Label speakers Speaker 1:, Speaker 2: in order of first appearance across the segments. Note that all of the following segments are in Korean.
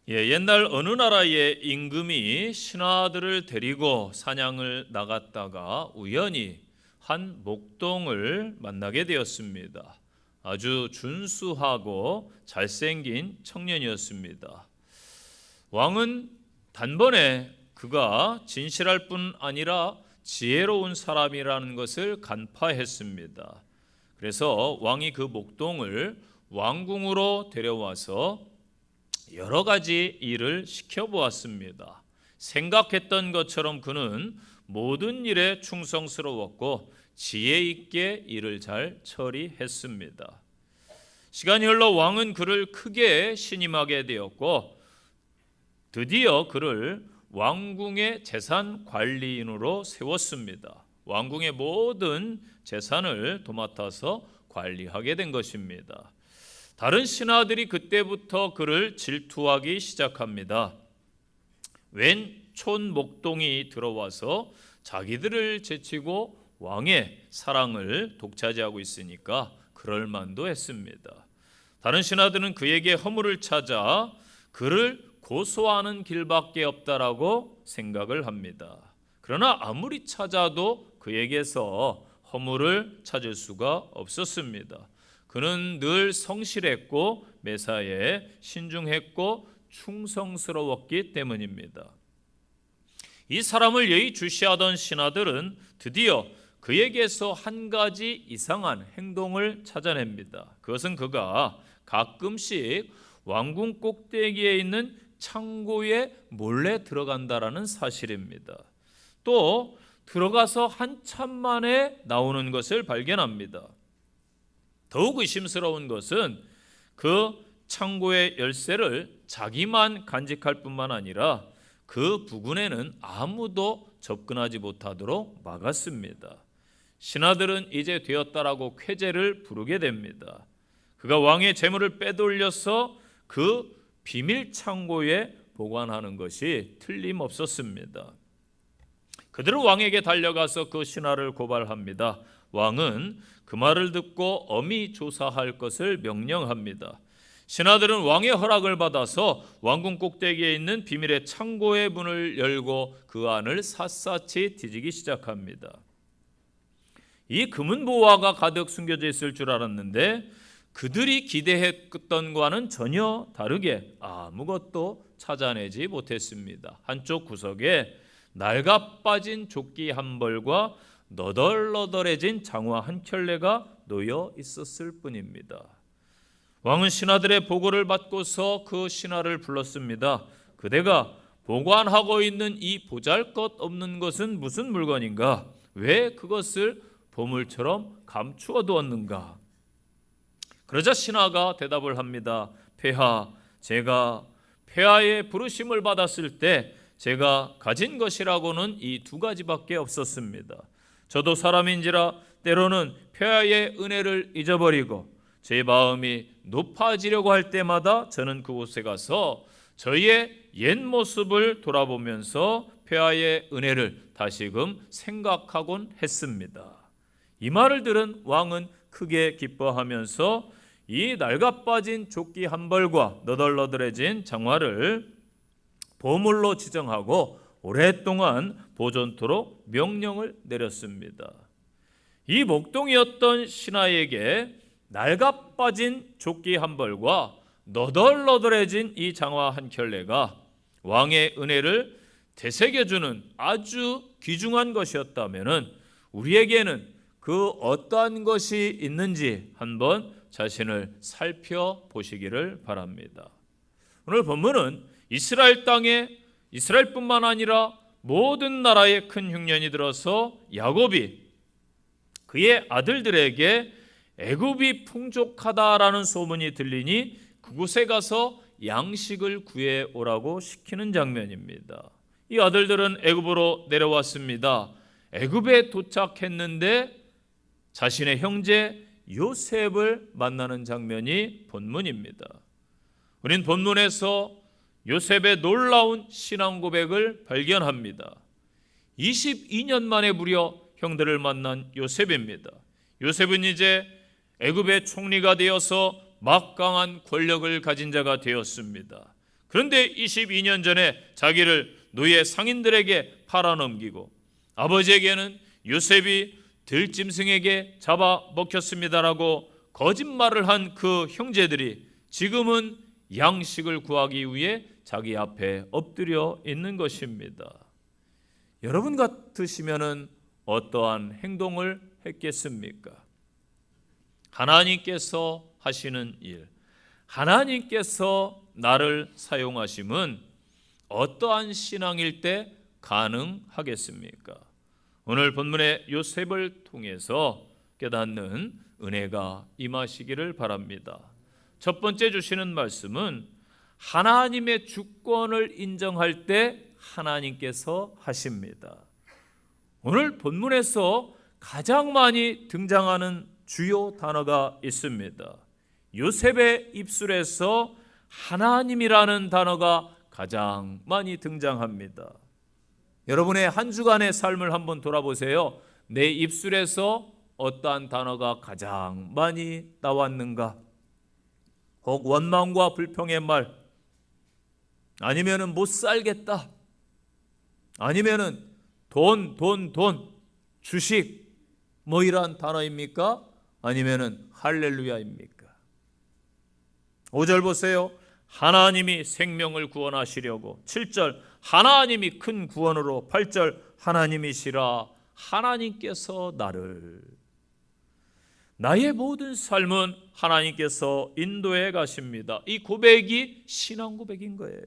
Speaker 1: 옛날 어느 나라의 임금이 신하들을 데리고 사냥을 나갔다가 우연히 한 목동을 만나게 되었습니다. 아주 준수하고 잘생긴 청년이었습니다. 왕은 단번에 그가 진실할 뿐 아니라 지혜로운 사람이라는 것을 간파했습니다. 그래서 왕이 그 목동을 왕궁으로 데려와서 여러 가지 일을 시켜보았습니다. 생각했던 것처럼 그는 모든 일에 충성스러웠고 지혜 있게 일을 잘 처리했습니다. 시간이 흘러 왕은 그를 크게 신임하게 되었고 드디어 그를 왕궁의 재산 관리인으로 세웠습니다. 왕궁의 모든 재산을 도맡아서 관리하게 된 것입니다. 다른 신하들이 그때부터 그를 질투하기 시작합니다. 웬 촌목동이 들어와서 자기들을 제치고 왕의 사랑을 독차지하고 있으니까 그럴 만도 했습니다. 다른 신하들은 그에게 허물을 찾아 그를 고소하는 길밖에 없다라고 생각을 합니다. 그러나 아무리 찾아도 그에게서 허물을 찾을 수가 없었습니다. 그는 늘 성실했고 매사에 신중했고 충성스러웠기 때문입니다. 이 사람을 예의주시하던 신하들은 드디어 그에게서 한 가지 이상한 행동을 찾아냅니다. 그것은 그가 가끔씩 왕궁 꼭대기에 있는 창고에 몰래 들어간다라는 사실입니다. 또 들어가서 한참 만에 나오는 것을 발견합니다. 더욱 의심스러운 것은 그 창고의 열쇠를 자기만 간직할 뿐만 아니라 그 부근에는 아무도 접근하지 못하도록 막았습니다. 신하들은 이제 되었다라고 쾌재를 부르게 됩니다. 그가 왕의 재물을 빼돌려서 그 비밀 창고에 보관하는 것이 틀림없었습니다. 그들은 왕에게 달려가서 그 신하를 고발합니다. 왕은 그 말을 듣고 엄히 조사할 것을 명령합니다. 신하들은 왕의 허락을 받아서 왕궁 꼭대기에 있는 비밀의 창고의 문을 열고 그 안을 샅샅이 뒤지기 시작합니다. 이 금은 보화가 가득 숨겨져 있을 줄 알았는데 그들이 기대했던 것과는 전혀 다르게 아무것도 찾아내지 못했습니다. 한쪽 구석에 낡아 빠진 조끼 한 벌과 너덜너덜해진 장화 한 켤레가 놓여 있었을 뿐입니다. 왕은 신하들의 보고를 받고서 그 신하를 불렀습니다. 그대가 보관하고 있는 이 보잘것없는 것은 무슨 물건인가? 왜 그것을 보물처럼 감추어 두었는가? 그러자 신하가 대답을 합니다. 폐하, 제가 폐하의 부르심을 받았을 때 제가 가진 것이라고는 이 두 가지밖에 없었습니다. 저도 사람인지라 때로는 폐하의 은혜를 잊어버리고 제 마음이 높아지려고 할 때마다 저는 그곳에 가서 저희의 옛 모습을 돌아보면서 폐하의 은혜를 다시금 생각하곤 했습니다. 이 말을 들은 왕은 크게 기뻐하면서 이 낡아빠진 조끼 한 벌과 너덜너덜해진 장화를 보물로 지정하고 오랫동안 보존토록 명령을 내렸습니다. 이 목동이었던 신하에게 낡아빠진 조끼 한 벌과 너덜너덜해진 이 장화 한 켤레가 왕의 은혜를 되새겨주는 아주 귀중한 것이었다면 우리에게는 그 어떠한 것이 있는지 한번 자신을 살펴보시기를 바랍니다. 오늘 본문은 이스라엘 땅에 이스라엘뿐만 아니라 모든 나라의 큰 흉년이 들어서 야곱이 그의 아들들에게 애굽이 풍족하다라는 소문이 들리니 그곳에 가서 양식을 구해오라고 시키는 장면입니다. 이 아들들은 애굽으로 내려왔습니다. 애굽에 도착했는데 자신의 형제 요셉을 만나는 장면이 본문입니다. 우린 본문에서 요셉의 놀라운 신앙 고백을 발견합니다. 22년 만에 무려 형들을 만난 요셉입니다. 요셉은 이제 애굽의 총리가 되어서 막강한 권력을 가진 자가 되었습니다. 그런데 22년 전에 자기를 노예 상인들에게 팔아넘기고 아버지에게는 요셉이 들짐승에게 잡아먹혔습니다라고 거짓말을 한 그 형제들이 지금은 양식을 구하기 위해 자기 앞에 엎드려 있는 것입니다. 여러분 같으시면은 어떠한 행동을 했겠습니까? 하나님께서 하시는 일, 하나님께서 나를 사용하심은 어떠한 신앙일 때 가능하겠습니까? 오늘 본문의 요셉을 통해서 깨닫는 은혜가 임하시기를 바랍니다. 첫 번째 주시는 말씀은 하나님의 주권을 인정할 때 하나님께서 하십니다. 오늘 본문에서 가장 많이 등장하는 주요 단어가 있습니다. 요셉의 입술에서 하나님이라는 단어가 가장 많이 등장합니다. 여러분의 한 주간의 삶을 한번 돌아보세요. 내 입술에서 어떠한 단어가 가장 많이 나왔는가? 혹 원망과 불평의 말, 아니면은 못 살겠다, 아니면은 돈, 주식, 뭐 이러한 단어입니까? 아니면은 할렐루야입니까? 5절 보세요. 하나님이 생명을 구원하시려고. 7절 하나님이 큰 구원으로. 8절 하나님이시라 하나님께서 나의 모든 삶은 하나님께서 인도해 가십니다. 이 고백이 신앙 고백인 거예요.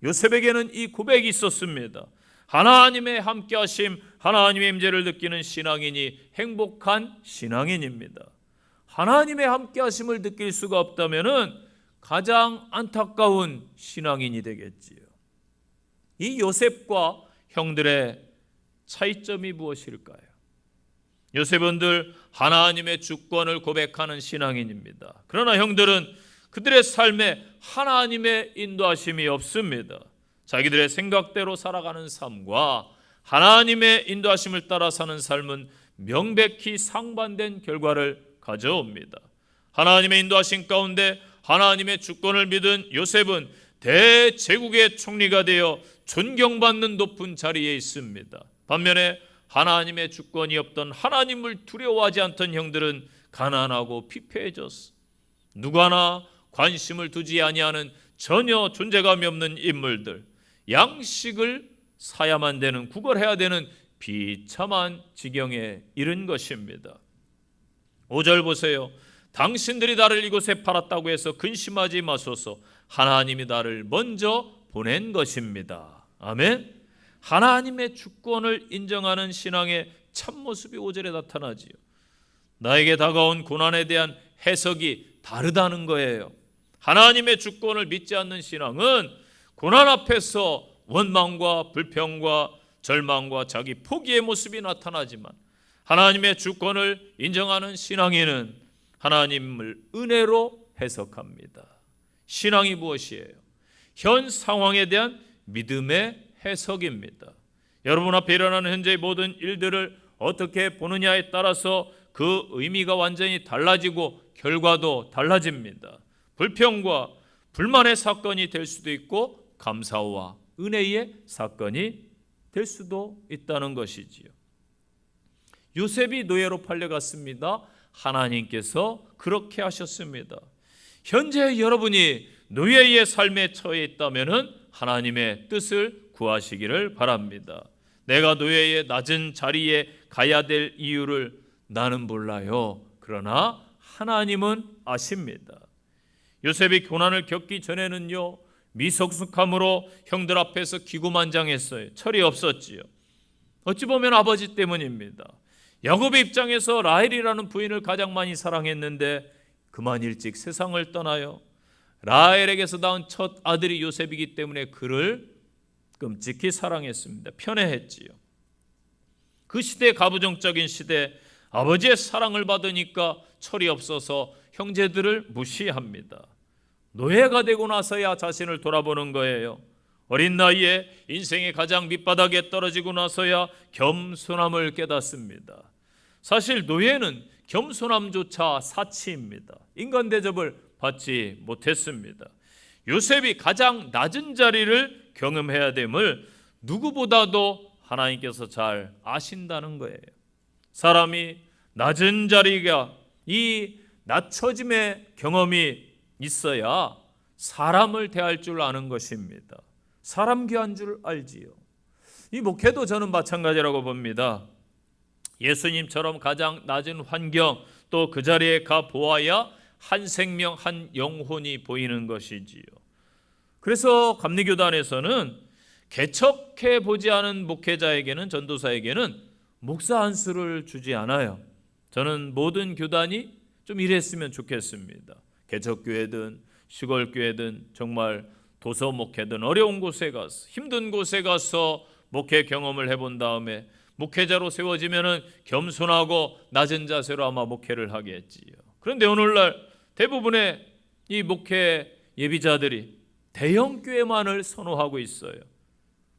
Speaker 1: 요셉에게는 이 고백이 있었습니다. 하나님의 함께하심, 하나님의 임재를 느끼는 신앙인이 행복한 신앙인입니다. 하나님의 함께하심을 느낄 수가 없다면은 가장 안타까운 신앙인이 되겠지요. 이 요셉과 형들의 차이점이 무엇일까요? 요셉은들 하나님의 주권을 고백하는 신앙인입니다. 그러나 형들은 그들의 삶에 하나님의 인도하심이 없습니다. 자기들의 생각대로 살아가는 삶과 하나님의 인도하심을 따라 사는 삶은 명백히 상반된 결과를 가져옵니다. 하나님의 인도하심 가운데 하나님의 주권을 믿은 요셉은 대제국의 총리가 되어 존경받는 높은 자리에 있습니다. 반면에 하나님의 주권이 없던, 하나님을 두려워하지 않던 형들은 가난하고 피폐해졌어. 누구나 관심을 두지 아니하는 전혀 존재감이 없는 인물들, 양식을 사야만 되는, 구걸해야 되는 비참한 지경에 이른 것입니다. 5절 보세요. 당신들이 나를 이곳에 팔았다고 해서 근심하지 마소서. 하나님이 나를 먼저 보낸 것입니다. 아멘. 하나님의 주권을 인정하는 신앙의 참모습이 5절에 나타나지요. 나에게 다가온 고난에 대한 해석이 다르다는 거예요. 하나님의 주권을 믿지 않는 신앙은 고난 앞에서 원망과 불평과 절망과 자기 포기의 모습이 나타나지만, 하나님의 주권을 인정하는 신앙인은 하나님을 은혜로 해석합니다. 신앙이 무엇이에요? 현 상황에 대한 믿음의 해석입니다. 여러분 앞에 일어나는 현재의 모든 일들을 어떻게 보느냐에 따라서 그 의미가 완전히 달라지고 결과도 달라집니다. 불평과 불만의 사건이 될 수도 있고 감사와 은혜의 사건이 될 수도 있다는 것이지요. 요셉이 노예로 팔려갔습니다. 하나님께서 그렇게 하셨습니다. 현재 여러분이 노예의 삶에 처해 있다면 하나님의 뜻을 구하시기를 바랍니다. 내가 노예의 낮은 자리에 가야 될 이유를 나는 몰라요. 그러나 하나님은 아십니다. 요셉이 고난을 겪기 전에는요, 미성숙함으로 형들 앞에서 기고만장했어요. 철이 없었지요. 어찌 보면 아버지 때문입니다. 야곱의 입장에서 라헬이라는 부인을 가장 많이 사랑했는데 그만 일찍 세상을 떠나요. 라헬에게서 낳은 첫 아들이 요셉이기 때문에 그를 끔찍히 사랑했습니다. 편애했지요. 그 시대, 가부장적인 시대, 아버지의 사랑을 받으니까 철이 없어서 형제들을 무시합니다. 노예가 되고 나서야 자신을 돌아보는 거예요. 어린 나이에 인생의 가장 밑바닥에 떨어지고 나서야 겸손함을 깨닫습니다. 사실 노예는 겸손함조차 사치입니다. 인간 대접을 받지 못했습니다. 요셉이 가장 낮은 자리를 경험해야 됨을 누구보다도 하나님께서 잘 아신다는 거예요. 사람이 낮은 자리가, 이 낮춰짐의 경험이 있어야 사람을 대할 줄 아는 것입니다. 사람 귀한 줄 알지요. 이 목회도 저는 마찬가지라고 봅니다. 예수님처럼 가장 낮은 환경, 또 그 자리에 가 보아야 한 생명, 한 영혼이 보이는 것이지요. 그래서 감리교단에서는 개척해 보지 않은 목회자에게는, 전도사에게는 목사 안수를 주지 않아요. 저는 모든 교단이 좀 이랬으면 좋겠습니다. 개척교회든 시골교회든 정말 도서 목회든 어려운 곳에 가서, 힘든 곳에 가서 목회 경험을 해본 다음에 목회자로 세워지면은 겸손하고 낮은 자세로 아마 목회를 하겠지요. 그런데 오늘날 대부분의 이 목회 예비자들이 대형 교회만을 선호하고 있어요.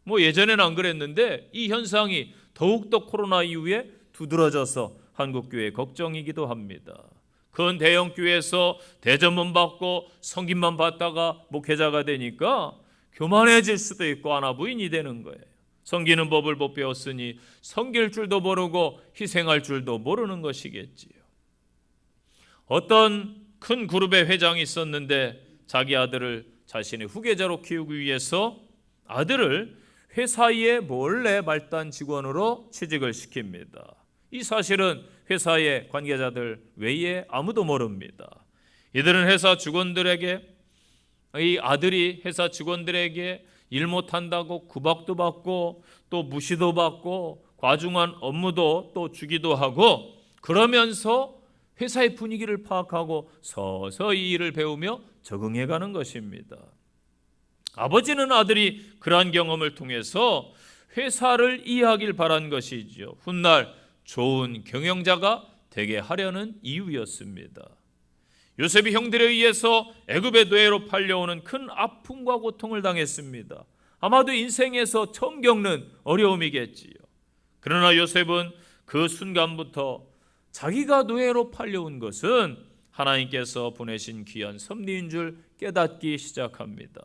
Speaker 1: 뭐 예전에는 안 그랬는데 이 현상이 더욱더 코로나 이후에 두드러져서 한국 교회 걱정이기도 합니다. 큰 대형 교회에서 대접만 받고 성김만 받다가 목회자가 되니까 교만해질 수도 있고 아나부인이 되는 거예요. 섬기는 법을 못 배웠으니 섬길 줄도 모르고 희생할 줄도 모르는 것이겠지요. 어떤 큰 그룹의 회장이 있었는데 자기 아들을 자신의 후계자로 키우기 위해서 아들을 회사에 몰래 말단 직원으로 취직을 시킵니다. 이 사실은 회사의 관계자들 외에 아무도 모릅니다. 이들은 회사 직원들에게, 이 아들이 회사 직원들에게 일 못한다고 구박도 받고 또 무시도 받고 과중한 업무도 또 주기도 하고, 그러면서 회사의 분위기를 파악하고 서서히 일을 배우며 적응해가는 것입니다. 아버지는 아들이 그러한 경험을 통해서 회사를 이해하길 바란 것이죠. 훗날 좋은 경영자가 되게 하려는 이유였습니다. 요셉이 형들에 의해서 애굽의 노예로 팔려오는 큰 아픔과 고통을 당했습니다. 아마도 인생에서 처음 겪는 어려움이겠지요. 그러나 요셉은 그 순간부터 자기가 노예로 팔려온 것은 하나님께서 보내신 귀한 섭리인 줄 깨닫기 시작합니다.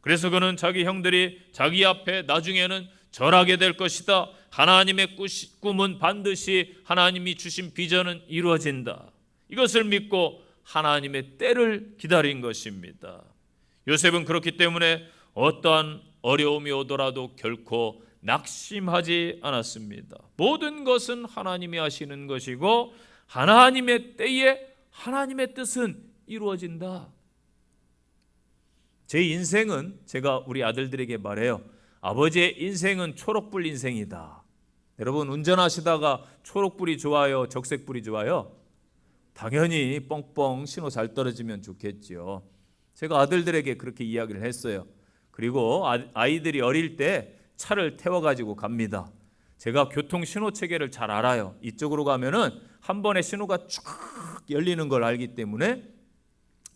Speaker 1: 그래서 그는 자기 형들이 자기 앞에 나중에는 절하게 될 것이다, 하나님의 꿈은 반드시 하나님이 주신 비전은 이루어진다, 이것을 믿고 하나님의 때를 기다린 것입니다. 요셉은 그렇기 때문에 어떠한 어려움이 오더라도 결코 낙심하지 않았습니다. 모든 것은 하나님이 하시는 것이고 하나님의 때에 하나님의 뜻은 이루어진다. 제 인생은, 제가 우리 아들들에게 말해요. 아버지의 인생은 초록불 인생이다. 여러분, 운전하시다가 초록불이 좋아요, 적색불이 좋아요? 당연히 뻥뻥 신호 잘 떨어지면 좋겠죠. 제가 아들들에게 그렇게 이야기를 했어요. 그리고 아이들이 어릴 때 차를 태워가지고 갑니다. 제가 교통 신호 체계를 잘 알아요. 이쪽으로 가면은 한 번에 신호가 쭉 열리는 걸 알기 때문에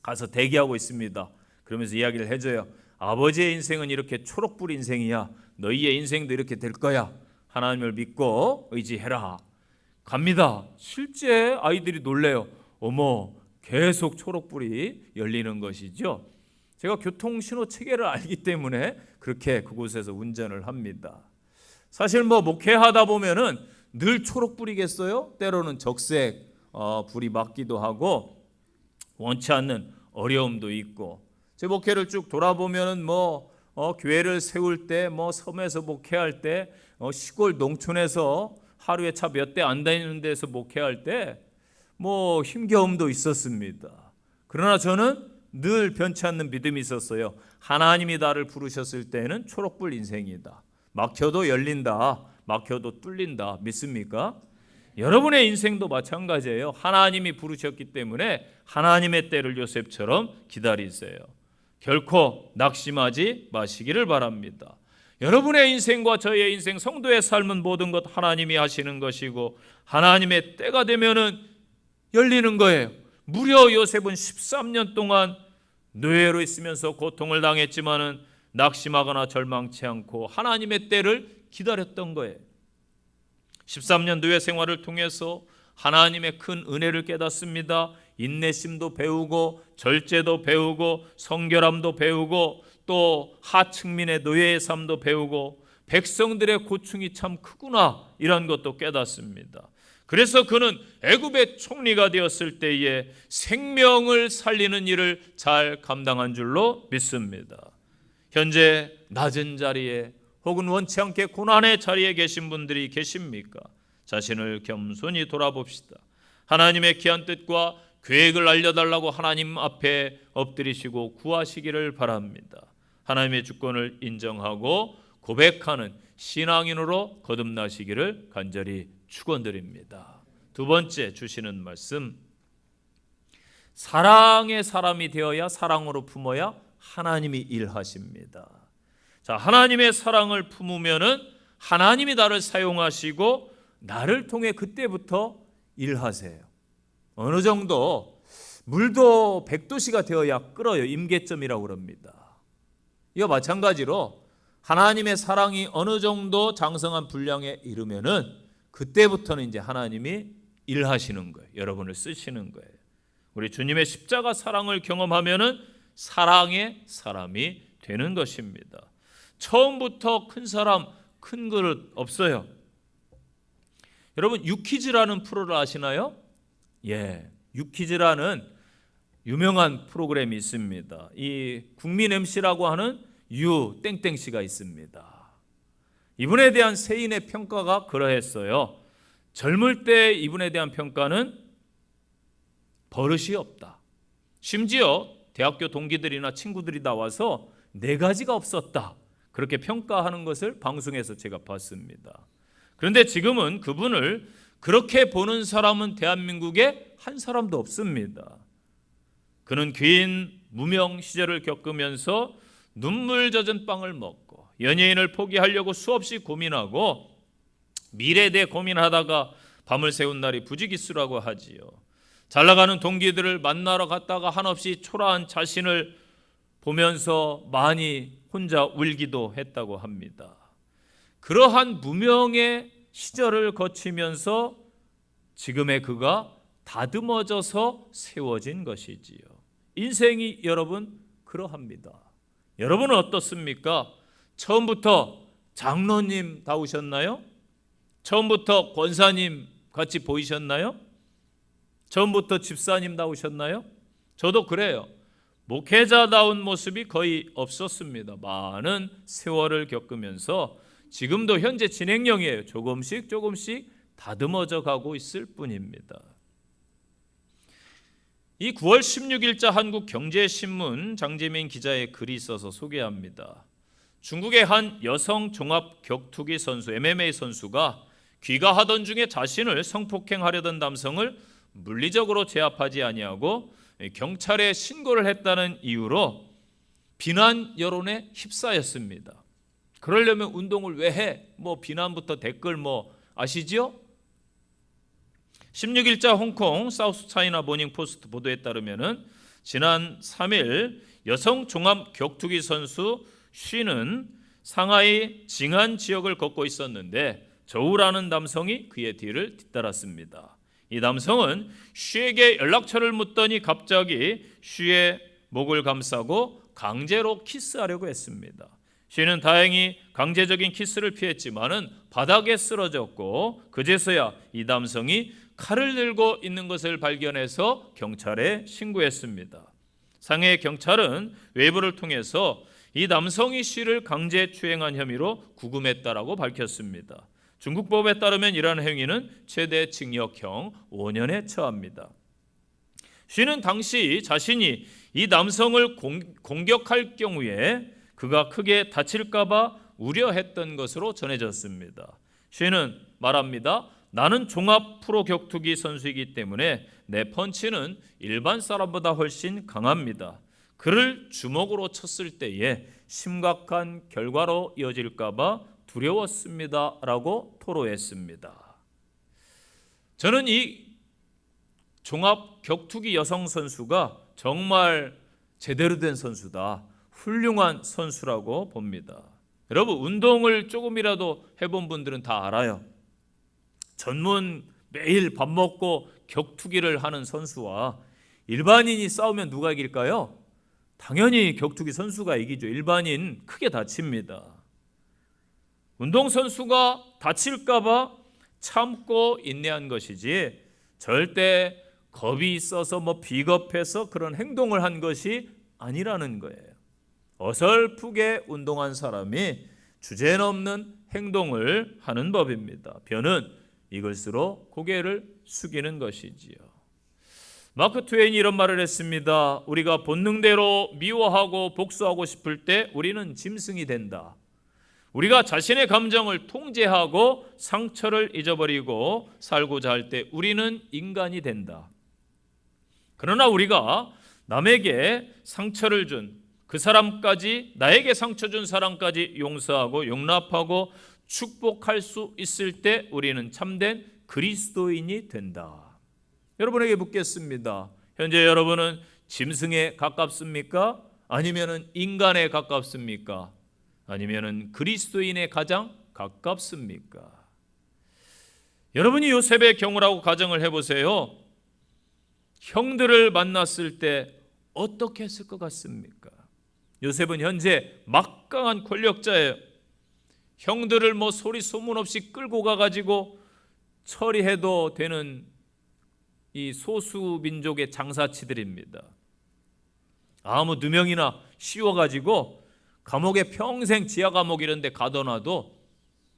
Speaker 1: 가서 대기하고 있습니다. 그러면서 이야기를 해줘요. 아버지의 인생은 이렇게 초록불 인생이야. 너희의 인생도 이렇게 될 거야. 하나님을 믿고 의지해라. 갑니다. 실제 아이들이 놀래요. 어머, 계속 초록불이 열리는 것이죠. 제가 교통 신호 체계를 알기 때문에 그렇게 그곳에서 운전을 합니다. 사실 목회하다 보면은 늘 초록불이겠어요? 때로는 적색 불이 맞기도 하고 원치 않는 어려움도 있고, 제 목회를 쭉 돌아보면은 교회를 세울 때, 섬에서 목회할 때, 시골 농촌에서 하루에 차 몇 대 안 다니는 데서 목회할 때 힘겨움도 있었습니다. 그러나 저는 늘 변치 않는 믿음이 있었어요. 하나님이 나를 부르셨을 때는 초록불 인생이다. 막혀도 열린다, 막혀도 뚫린다. 믿습니까? 여러분의 인생도 마찬가지예요. 하나님이 부르셨기 때문에 하나님의 때를 요셉처럼 기다리세요. 결코 낙심하지 마시기를 바랍니다. 여러분의 인생과 저의 인생, 성도의 삶은 모든 것 하나님이 하시는 것이고 하나님의 때가 되면은 열리는 거예요. 무려 요셉은 13년 동안 노예로 있으면서 고통을 당했지만은 낙심하거나 절망치 않고 하나님의 때를 기다렸던 거예요. 13년 노예 생활을 통해서 하나님의 큰 은혜를 깨닫습니다. 인내심도 배우고 절제도 배우고 성결함도 배우고 또 하층민의 노예의 삶도 배우고 백성들의 고충이 참 크구나 이런 것도 깨닫습니다. 그래서 그는 애굽의 총리가 되었을 때에 생명을 살리는 일을 잘 감당한 줄로 믿습니다. 현재 낮은 자리에 혹은 원치 않게 고난의 자리에 계신 분들이 계십니까? 자신을 겸손히 돌아봅시다. 하나님의 귀한 뜻과 계획을 알려달라고 하나님 앞에 엎드리시고 구하시기를 바랍니다. 하나님의 주권을 인정하고 고백하는 신앙인으로 거듭나시기를 간절히 축원드립니다. 두 번째 주시는 말씀, 사랑의 사람이 되어야 사랑으로 품어야 하나님이 일하십니다. 자, 하나님의 사랑을 품으면은 하나님이 나를 사용하시고 나를 통해 그때부터 일하세요. 어느 정도 물도 100도씨가 되어야 끓어요. 임계점이라고 그럽니다. 이와 마찬가지로 하나님의 사랑이 어느 정도 장성한 분량에 이르면은 그때부터는 이제 하나님이 일하시는 거예요. 여러분을 쓰시는 거예요. 우리 주님의 십자가 사랑을 경험하면은 사랑의 사람이 되는 것입니다. 처음부터 큰 사람, 큰 그릇 없어요. 여러분 유퀴즈라는 프로를 아시나요? 예, 유퀴즈라는 유명한 프로그램이 있습니다. 이 국민 MC라고 하는 유 땡땡 씨가 있습니다. 이분에 대한 세인의 평가가 그러했어요. 젊을 때 이분에 대한 평가는 버릇이 없다. 심지어 대학교 동기들이나 친구들이 나와서 4가지가 없었다. 그렇게 평가하는 것을 방송에서 제가 봤습니다. 그런데 지금은 그분을 그렇게 보는 사람은 대한민국에 한 사람도 없습니다. 그는 긴 무명 시절을 겪으면서 눈물 젖은 빵을 먹고 연예인을 포기하려고 수없이 고민하고 미래에 대해 고민하다가 밤을 새운 날이 부지기수라고 하지요. 잘 나가는 동기들을 만나러 갔다가 한없이 초라한 자신을 보면서 많이 혼자 울기도 했다고 합니다. 그러한 무명의 시절을 거치면서 지금의 그가 다듬어져서 세워진 것이지요. 인생이 여러분 그러합니다. 여러분은 어떻습니까? 처음부터 장로님 다우셨나요? 처음부터 권사님 같이 보이셨나요? 처음부터 집사님 다우셨나요? 저도 그래요. 목회자다운 모습이 거의 없었습니다. 많은 세월을 겪으면서 지금도 현재 진행형이에요. 조금씩 다듬어져 가고 있을 뿐입니다. 이 9월 16일자 한국경제신문 장재민 기자의 글이 있어서 소개합니다. 중국의 한 여성 종합 격투기 선수 MMA 선수가 귀가하던 중에 자신을 성폭행하려던 남성을 물리적으로 제압하지 아니하고 경찰에 신고를 했다는 이유로 비난 여론에 휩싸였습니다. 그러려면 운동을 왜 해? 비난부터 댓글 아시지요? 16일자 홍콩 사우스 차이나 모닝 포스트 보도에 따르면 지난 3일 여성 종합 격투기 선수 쉬는 상하이 징안 지역을 걷고 있었는데 저우라는 남성이 그의 뒤를 뒤따랐습니다. 이 남성은 쉬에게 연락처를 묻더니 갑자기 쉬의 목을 감싸고 강제로 키스하려고 했습니다. 쉬는 다행히 강제적인 키스를 피했지만은 바닥에 쓰러졌고 그제서야 이 남성이 칼을 들고 있는 것을 발견해서 경찰에 신고했습니다. 상해 경찰은 외부를 통해서 이 남성이 쉬를 강제 추행한 혐의로 구금했다라고 밝혔습니다. 중국법에 따르면 이러한 행위는 최대 징역형 5년에 처합니다. 쉬는 당시 자신이 이 남성을 공격할 경우에 그가 크게 다칠까 봐 우려했던 것으로 전해졌습니다. 쉬는 말합니다. 나는 종합 프로 격투기 선수이기 때문에 내 펀치는 일반 사람보다 훨씬 강합니다. 그를 주먹으로 쳤을 때에 심각한 결과로 이어질까 봐 두려웠습니다. 라고 토로했습니다. 저는 이 종합 격투기 여성 선수가 정말 제대로 된 선수다. 훌륭한 선수라고 봅니다. 여러분 운동을 조금이라도 해본 분들은 다 알아요. 전문 매일 밥 먹고 격투기를 하는 선수와 일반인이 싸우면 누가 이길까요? 당연히 격투기 선수가 이기죠. 일반인 크게 다칩니다. 운동선수가 다칠까봐 참고 인내한 것이지 절대 겁이 있어서 비겁해서 그런 행동을 한 것이 아니라는 거예요. 어설프게 운동한 사람이 주제넘는 행동을 하는 법입니다. 변은 이글스로 고개를 숙이는 것이지요. 마크 트웨인이 이런 말을 했습니다. 우리가 본능대로 미워하고 복수하고 싶을 때 우리는 짐승이 된다. 우리가 자신의 감정을 통제하고 상처를 잊어버리고 살고자 할 때 우리는 인간이 된다. 그러나 우리가 남에게 상처를 준 그 사람까지, 나에게 상처 준 사람까지 용서하고 용납하고 축복할 수 있을 때 우리는 참된 그리스도인이 된다. 여러분에게 묻겠습니다. 현재 여러분은 짐승에 가깝습니까? 아니면 인간에 가깝습니까? 아니면 그리스도인에 가장 가깝습니까? 여러분이 요셉의 경우라고 가정을 해보세요. 형들을 만났을 때 어떻게 했을 것 같습니까? 요셉은 현재 막강한 권력자예요. 형들을 소리 소문 없이 끌고 가가지고 처리해도 되는 이 소수 민족의 장사치들입니다. 아무 누명이나 씌워가지고 감옥에 평생 지하 감옥 이런 데 가둬놔도,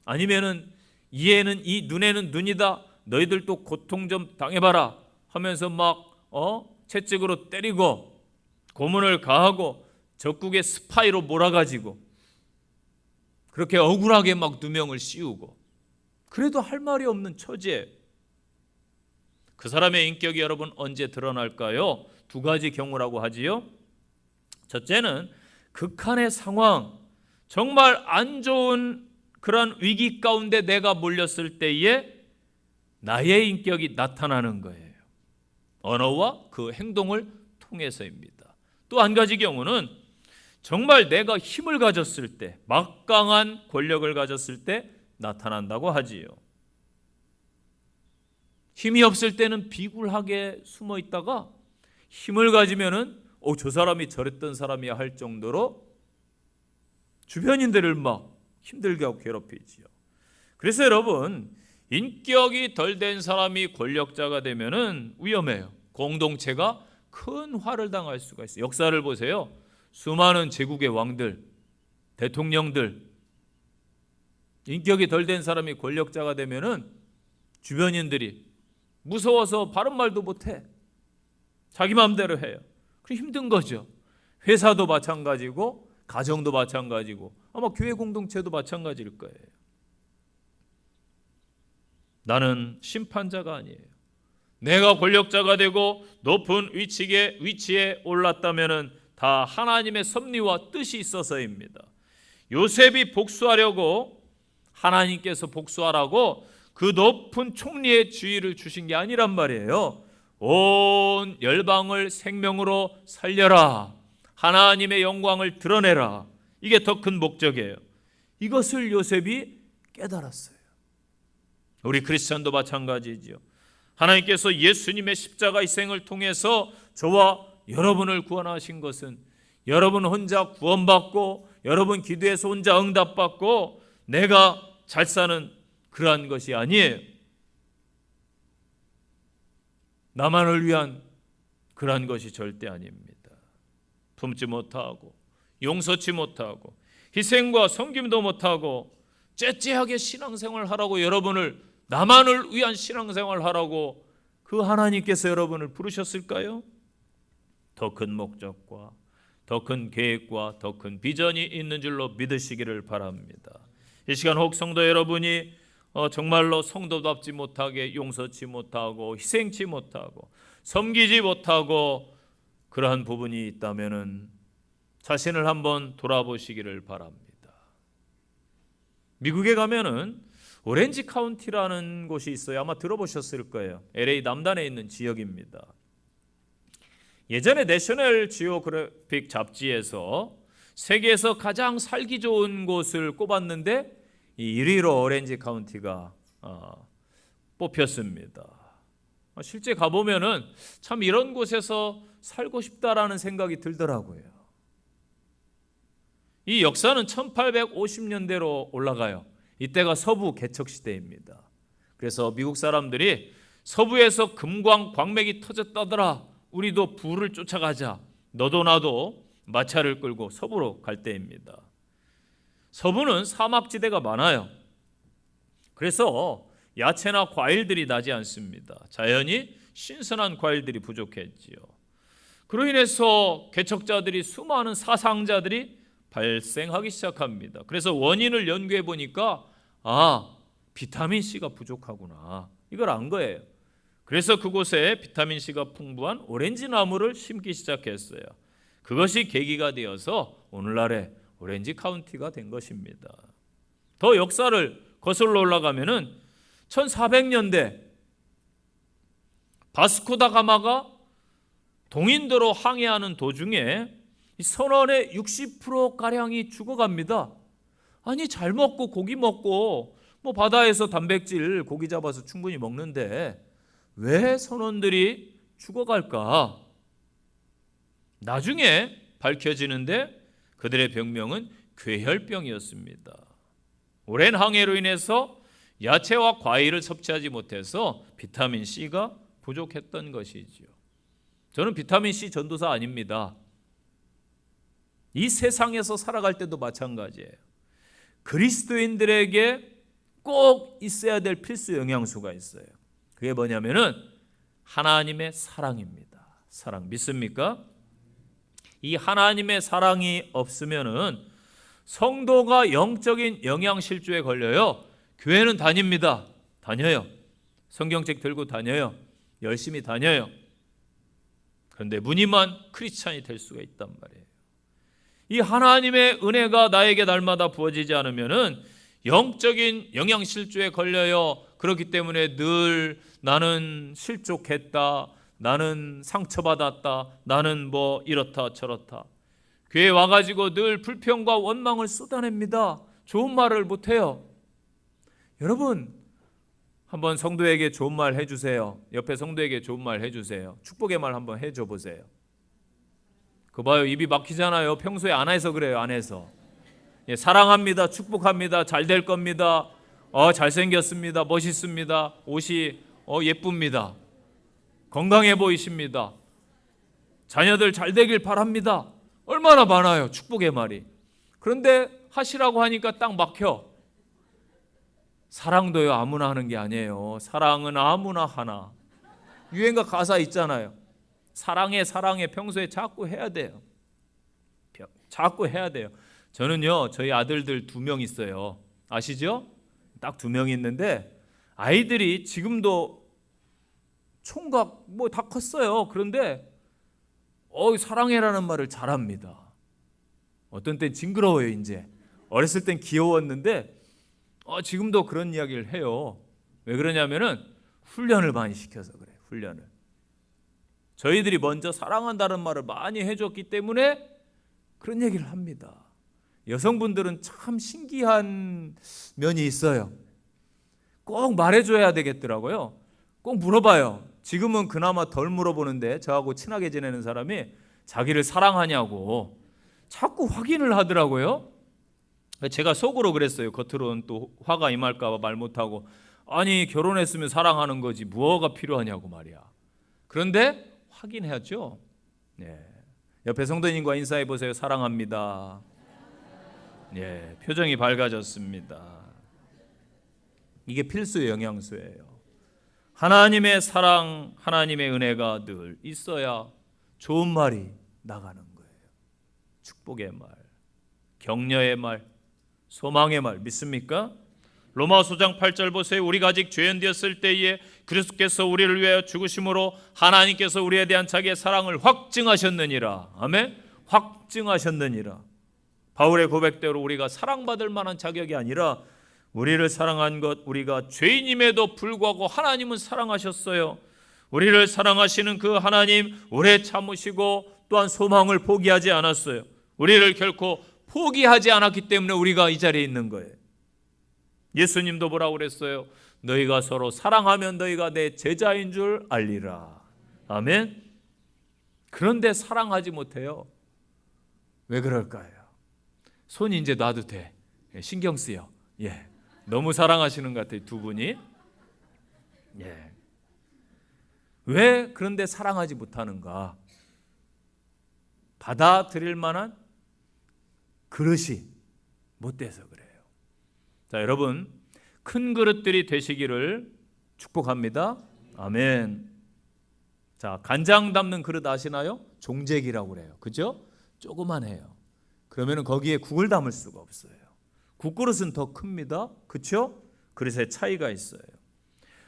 Speaker 1: 아니면은 이 애는 이 눈에는 눈이다, 너희들도 고통 좀 당해봐라 하면서 채찍으로 때리고 고문을 가하고 적국의 스파이로 몰아가지고 그렇게 억울하게 누명을 씌우고, 그래도 할 말이 없는 처지예요. 그 사람의 인격이 여러분 언제 드러날까요? 두 가지 경우라고 하지요. 첫째는 극한의 상황, 정말 안 좋은 그런 위기 가운데 내가 몰렸을 때에 나의 인격이 나타나는 거예요. 언어와 그 행동을 통해서입니다. 또 한 가지 경우는 정말 내가 힘을 가졌을 때, 막강한 권력을 가졌을 때 나타난다고 하지요. 힘이 없을 때는 비굴하게 숨어 있다가 힘을 가지면은 저 사람이 저랬던 사람이야 할 정도로 주변인들을 힘들게 하고 괴롭히지요. 그래서 여러분, 인격이 덜 된 사람이 권력자가 되면은 위험해요. 공동체가 큰 화를 당할 수가 있어요. 역사를 보세요. 수많은 제국의 왕들, 대통령들, 인격이 덜 된 사람이 권력자가 되면은 주변인들이 무서워서 바른 말도 못해. 자기 마음대로 해요. 그게 힘든 거죠. 회사도 마찬가지고 가정도 마찬가지고 아마 교회 공동체도 마찬가지일 거예요. 나는 심판자가 아니에요. 내가 권력자가 되고 높은 위치에 올랐다면은 다 하나님의 섭리와 뜻이 있어서입니다. 요셉이 복수하려고, 하나님께서 복수하라고 그 높은 총리의 지위를 주신 게 아니란 말이에요. 온 열방을 생명으로 살려라, 하나님의 영광을 드러내라, 이게 더 큰 목적이에요. 이것을 요셉이 깨달았어요. 우리 크리스찬도 마찬가지죠. 하나님께서 예수님의 십자가 희생을 통해서 저와 여러분을 구원하신 것은 여러분 혼자 구원받고 여러분 기도해서 혼자 응답받고 내가 잘 사는 그러한 것이 아니에요. 나만을 위한 그러한 것이 절대 아닙니다. 품지 못하고 용서치 못하고 희생과 섬김도 못하고 째째하게 신앙생활 하라고 여러분을, 나만을 위한 신앙생활 하라고 그 하나님께서 여러분을 부르셨을까요? 더 큰 목적과 더 큰 계획과 더 큰 비전이 있는 줄로 믿으시기를 바랍니다. 이 시간 혹 성도 여러분이 정말로 성도답지 못하게 용서치 못하고 희생치 못하고 섬기지 못하고 그러한 부분이 있다면은 자신을 한번 돌아보시기를 바랍니다. 미국에 가면은 오렌지 카운티라는 곳이 있어요. 아마 들어보셨을 거예요. LA 남단에 있는 지역입니다. 예전에 내셔널 지오그래픽 잡지에서 세계에서 가장 살기 좋은 곳을 꼽았는데 이 1위로 오렌지 카운티가 뽑혔습니다. 실제 가보면은 참 이런 곳에서 살고 싶다라는 생각이 들더라고요. 이 역사는 1850년대로 올라가요. 이때가 서부 개척 시대입니다. 그래서 미국 사람들이 서부에서 금광 광맥이 터졌다더라, 우리도 부를 쫓아가자, 너도 나도 마차를 끌고 서부로 갈 때입니다. 서부는 사막지대가 많아요. 그래서 야채나 과일들이 나지 않습니다. 자연히 신선한 과일들이 부족했지요. 그로 인해서 개척자들이, 수많은 사상자들이 발생하기 시작합니다. 그래서 원인을 연구해 보니까 비타민C가 부족하구나, 이걸 안 거예요. 그래서 그곳에 비타민C가 풍부한 오렌지 나무를 심기 시작했어요. 그것이 계기가 되어서 오늘날의 오렌지 카운티가 된 것입니다. 더 역사를 거슬러 올라가면은 1400년대 바스코 다 가마가 동인도로 항해하는 도중에 선원의 60%가량이 죽어갑니다. 아니, 잘 먹고 고기 먹고 바다에서 단백질 고기 잡아서 충분히 먹는데 왜 선원들이 죽어갈까? 나중에 밝혀지는데 그들의 병명은 괴혈병이었습니다. 오랜 항해로 인해서 야채와 과일을 섭취하지 못해서 비타민C가 부족했던 것이지요. 저는 비타민C 전도사 아닙니다. 이 세상에서 살아갈 때도 마찬가지예요. 그리스도인들에게 꼭 있어야 될 필수 영양소가 있어요. 그게 뭐냐면은 하나님의 사랑입니다. 사랑, 믿습니까? 이 하나님의 사랑이 없으면은 성도가 영적인 영양실조에 걸려요. 교회는 다닙니다. 다녀요. 성경책 들고 다녀요. 열심히 다녀요. 그런데 무늬만 크리스찬이 될 수가 있단 말이에요. 이 하나님의 은혜가 나에게 날마다 부어지지 않으면은 영적인 영양실조에 걸려요. 그렇기 때문에 늘 나는 실족했다, 나는 상처받았다, 나는 이렇다 저렇다. 교회에 와가지고 늘 불평과 원망을 쏟아냅니다. 좋은 말을 못해요. 여러분, 한번 성도에게 좋은 말 해주세요. 옆에 성도에게 좋은 말 해주세요. 축복의 말 한번 해줘 보세요. 그거 봐요, 입이 막히잖아요. 평소에 안 해서 그래요. 안 해서. 사랑합니다, 축복합니다, 잘 될 겁니다, 잘생겼습니다, 멋있습니다, 옷이 예쁩니다, 건강해 보이십니다, 자녀들 잘 되길 바랍니다. 얼마나 많아요, 축복의 말이. 그런데 하시라고 하니까 딱 막혀. 사랑도요, 아무나 하는 게 아니에요. 사랑은 아무나 하나. 유행가 가사 있잖아요. 사랑해 사랑해, 평소에 자꾸 해야 돼요. 자꾸 해야 돼요. 저는요, 저희 아들들 2명 있어요. 아시죠? 딱 2명 있는데 아이들이 지금도 총각 다 컸어요. 그런데 사랑해라는 말을 잘합니다. 어떤 땐 징그러워요. 이제 어렸을 땐 귀여웠는데 지금도 그런 이야기를 해요. 왜 그러냐면은 훈련을 많이 시켜서 그래요. 훈련을. 저희들이 먼저 사랑한다는 말을 많이 해줬기 때문에 그런 얘기를 합니다. 여성분들은 참 신기한 면이 있어요. 꼭 말해줘야 되겠더라고요. 꼭 물어봐요. 지금은 그나마 덜 물어보는데 저하고 친하게 지내는 사람이 자기를 사랑하냐고 자꾸 확인을 하더라고요. 제가 속으로 그랬어요. 겉으로는 또 화가 임할까 봐 말 못하고, 아니 결혼했으면 사랑하는 거지 뭐가 필요하냐고 말이야. 그런데 확인해야죠. 옆에 성도님과 인사해 보세요. 사랑합니다. 표정이 밝아졌습니다. 이게 필수 영양소예요. 하나님의 사랑, 하나님의 은혜가 늘 있어야 좋은 말이 나가는 거예요. 축복의 말, 격려의 말, 소망의 말, 믿습니까? 로마서 5장 8절 보세요. 우리가 아직 죄인되었을 때에 그리스도께서 우리를 위하여 죽으심으로 하나님께서 우리에 대한 자기의 사랑을 확증하셨느니라. 아멘. 확증하셨느니라. 바울의 고백대로 우리가 사랑받을 만한 자격이 아니라 우리를 사랑한 것, 우리가 죄인임에도 불구하고 하나님은 사랑하셨어요. 우리를 사랑하시는 그 하나님 오래 참으시고 또한 소망을 포기하지 않았어요. 우리를 결코 포기하지 않았기 때문에 우리가 이 자리에 있는 거예요. 예수님도 뭐라고 그랬어요? 너희가 서로 사랑하면 너희가 내 제자인 줄 알리라. 아멘. 그런데 사랑하지 못해요. 왜 그럴까요? 손 이제 놔도 돼. 신경 쓰여. 예. 너무 사랑하시는 것 같아요, 두 분이. 예. 왜 그런데 사랑하지 못하는가? 받아들일 만한 그릇이 못 돼서 그래요. 자, 여러분, 큰 그릇들이 되시기를 축복합니다. 아멘. 자, 간장 담는 그릇 아시나요? 종재기라고 그래요. 그죠? 조그만해요. 그러면 거기에 국을 담을 수가 없어요. 국그릇은 더 큽니다. 그렇죠? 그릇의 차이가 있어요.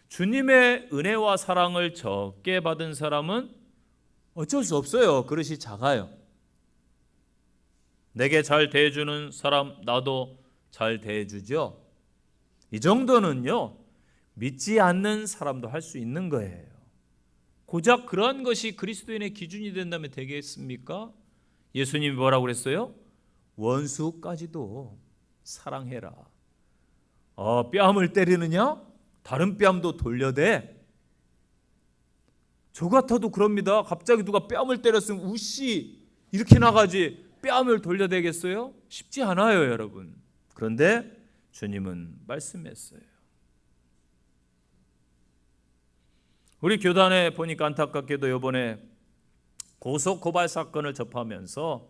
Speaker 1: 주님의 은혜와 사랑을 적게 받은 사람은 어쩔 수 없어요. 그릇이 작아요. 내게 잘 대해주는 사람 나도 잘 대해주죠. 이 정도는요, 믿지 않는 사람도 할 수 있는 거예요. 고작 그러한 것이 그리스도인의 기준이 된다면 되겠습니까? 예수님이 뭐라고 그랬어요? 원수까지도 사랑해라. 뺨을 때리느냐? 다른 뺨도 돌려대. 저 같아도 그럽니다. 갑자기 누가 뺨을 때렸으면 우씨 이렇게 나가지 뺨을 돌려대겠어요? 쉽지 않아요, 여러분. 그런데 주님은 말씀했어요. 우리 교단에 보니까 안타깝게도 이번에 고소 고발 사건을 접하면서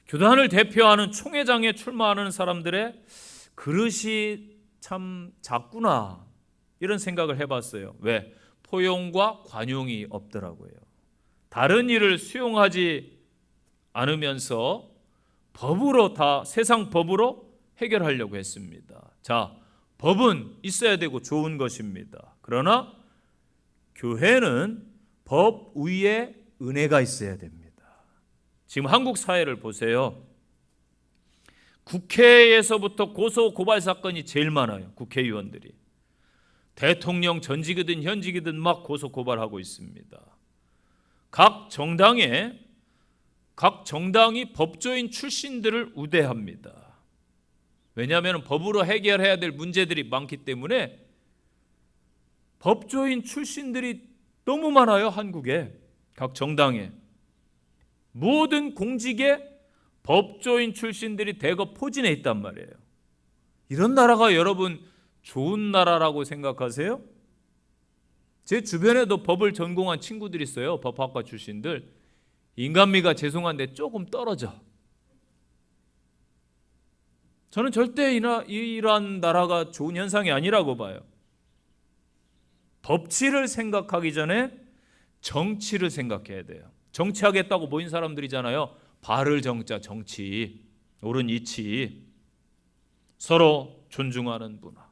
Speaker 1: 교단을 대표하는 총회장에 출마하는 사람들의 그릇이 참 작구나 이런 생각을 해봤어요. 왜? 포용과 관용이 없더라고요. 다른 일을 수용하지 않으면서 법으로 다 세상 법으로 해결하려고 했습니다. 자, 법은 있어야 되고 좋은 것입니다. 그러나 교회는 법 위에 은혜가 있어야 됩니다. 지금 한국 사회를 보세요. 국회에서부터 고소 고발 사건이 제일 많아요. 국회의원들이. 대통령 전직이든 현직이든 막 고소 고발하고 있습니다. 각 정당이 법조인 출신들을 우대합니다. 왜냐하면 법으로 해결해야 될 문제들이 많기 때문에 법조인 출신들이 너무 많아요. 한국에 각 정당에. 모든 공직에 법조인 출신들이 대거 포진해 있단 말이에요. 이런 나라가 여러분 좋은 나라라고 생각하세요? 제 주변에도 법을 전공한 친구들이 있어요. 법학과 출신들. 인간미가 죄송한데 조금 떨어져. 저는 절대 이러한 나라가 좋은 현상이 아니라고 봐요. 법치를 생각하기 전에 정치를 생각해야 돼요. 정치하겠다고 모인 사람들이잖아요. 바를 정자 정치, 옳은 이치, 서로 존중하는 문화,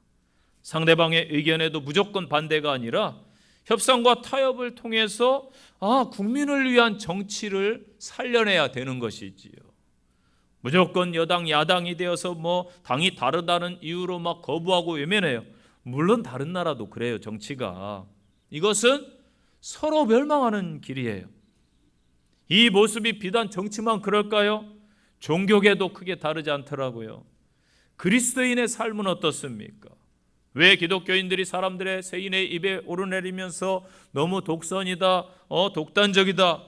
Speaker 1: 상대방의 의견에도 무조건 반대가 아니라 협상과 타협을 통해서 국민을 위한 정치를 살려내야 되는 것이지요. 무조건 여당 야당이 되어서 당이 다르다는 이유로 막 거부하고 외면해요. 물론 다른 나라도 그래요. 정치가. 이것은 서로 멸망하는 길이에요. 이 모습이 비단 정치만 그럴까요? 종교계도 크게 다르지 않더라고요. 그리스도인의 삶은 어떻습니까? 왜 기독교인들이 사람들의 세인의 입에 오르내리면서 너무 독선이다, 독단적이다,